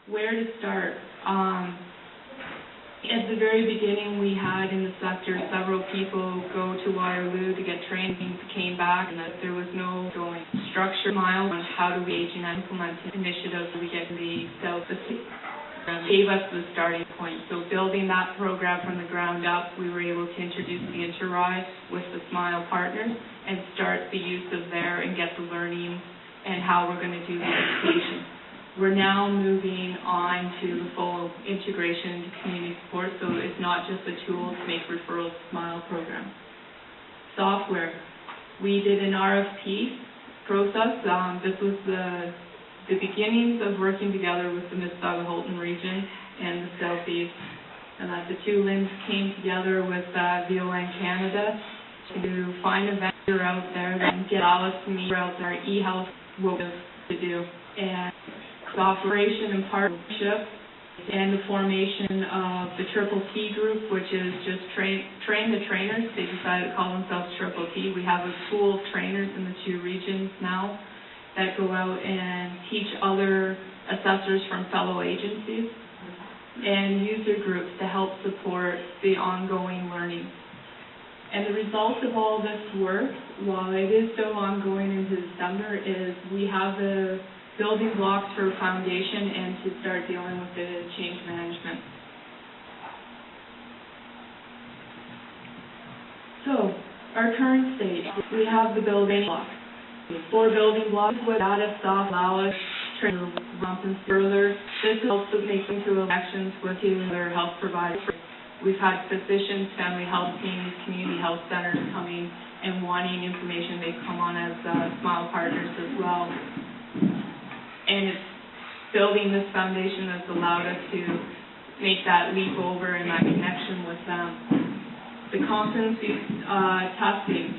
Where to start? At the very beginning, we had in the sector several people go to Waterloo to get training, came back, and that there was no going structure mile on how to engage and implement initiatives we get in the South Pacific. Gave us the starting point. So building that program from the ground up, we were able to introduce the Inter-Ride with the SMILE partners and start the use of there and get the learning and how we're going to do the education. We're now moving on to the full integration into community support, so it's not just a tool to make referrals to SMILE program. Software. We did an RFP process. This was the beginnings of working together with the Mississauga-Halton region and the Southeast. And that the two LINs came together with VON Canada to find a vendor out there that can allow us to meet out there e-health what we have to do. And cooperation and partnership and the formation of the Triple T group, which is just train the trainers. They decided to call themselves Triple T. We have a pool of trainers in the two regions now that go out and teach other assessors from fellow agencies, and user groups to help support the ongoing learning. And the result of all this work, while it is still ongoing into December, is we have the building blocks for a foundation and to start dealing with the change management. So, our current state, we have the building blocks. 4 building blocks with data soft allow us to bump and further. This helps with making connections with other health providers. We've had physicians, family health teams, community health centers coming and wanting information. They come on as SMILE partners as well. And it's building this foundation that's allowed us to make that leap over and that connection with them. The competency testing,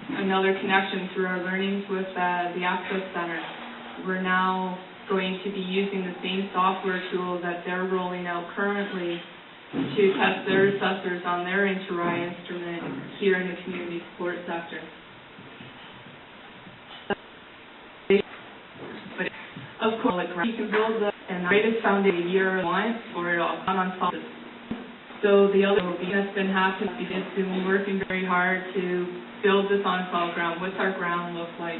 another connection through our learnings with the Access Center. We're now going to be using the same software tool that they're rolling out currently to test their assessors on their Inter-Ride instrument here in the community support sector. But of course, you can build the greatest foundation year one for it all on top. So the other thing that's been happening is been working very hard to build this on solid ground. What's our ground look like?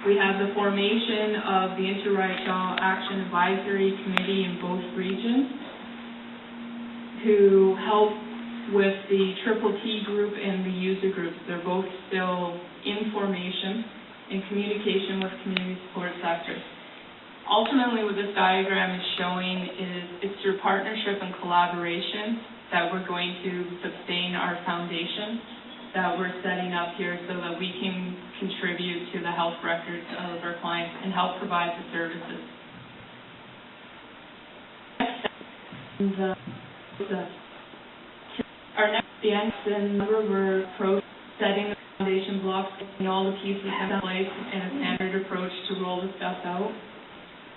We have the formation of the Inter-Ride Action Advisory Committee in both regions who help with the Triple T group and the user groups. They're both still in formation in communication with community support sectors. Ultimately, what this diagram is showing is it's through partnership and collaboration that we're going to sustain our foundation that we're setting up here so that we can contribute to the health records of our clients and help provide the services. Our next in number, we're setting the foundation blocks and all the pieces in place and a standard approach to roll the stuff out.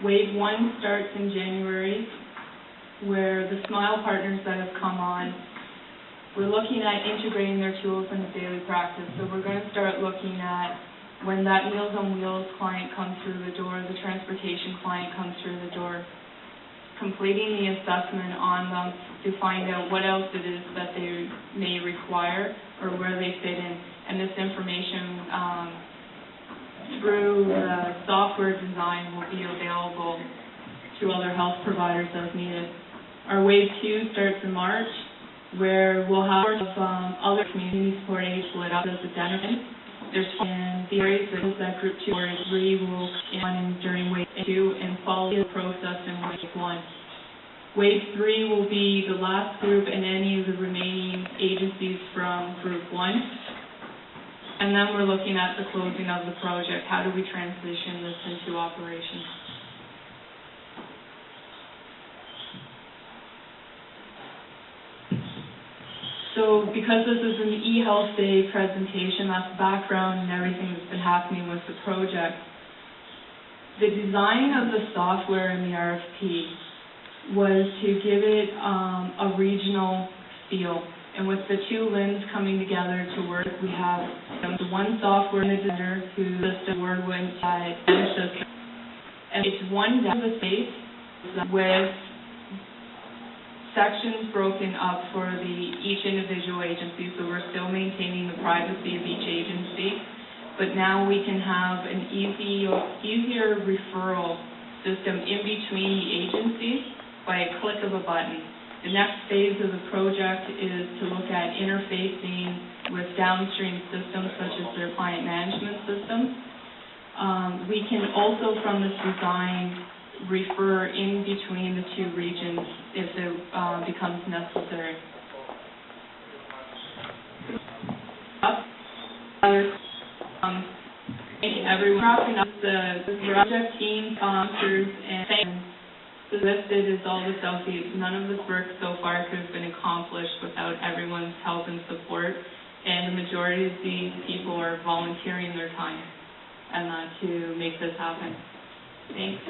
Wave 1 starts in January, where the SMILE partners that have come on, we're looking at integrating their tools into daily practice. So we're going to start looking at when that Meals on Wheels client comes through the door, the transportation client comes through the door, completing the assessment on them to find out what else it is that they may require or where they fit in. And this information through the software design will be available to other health providers as needed. Our Wave 2 starts in March, where we'll have other community support aids lit up as identified. There's and the areas that Group 2 or 3 will run during Wave 2 and follow the process in Wave 1. Wave 3 will be the last group and any of the remaining agencies from Group 1. And then we're looking at the closing of the project. How do we transition this into operations? So because this is an eHealth Day presentation, that's the background and everything that's been happening with the project. The design of the software in the RFP was to give it a regional feel. And with the two LINs coming together to work, we have the one software designer who just award went by and it's one data space with sections broken up for each individual agency, so we're still maintaining the privacy of each agency, but now we can have an easier referral system in between the agencies by a click of a button. The next phase of the project is to look at interfacing with downstream systems such as their client management systems. We can also, from this design, refer in between the two regions if it becomes necessary. Thank everyone. Wrapping up the project team, sponsors, and listed is all the Southeast. None of this work so far could have been accomplished without everyone's help and support, and the majority of these people are volunteering their time and to make this happen. Thanks.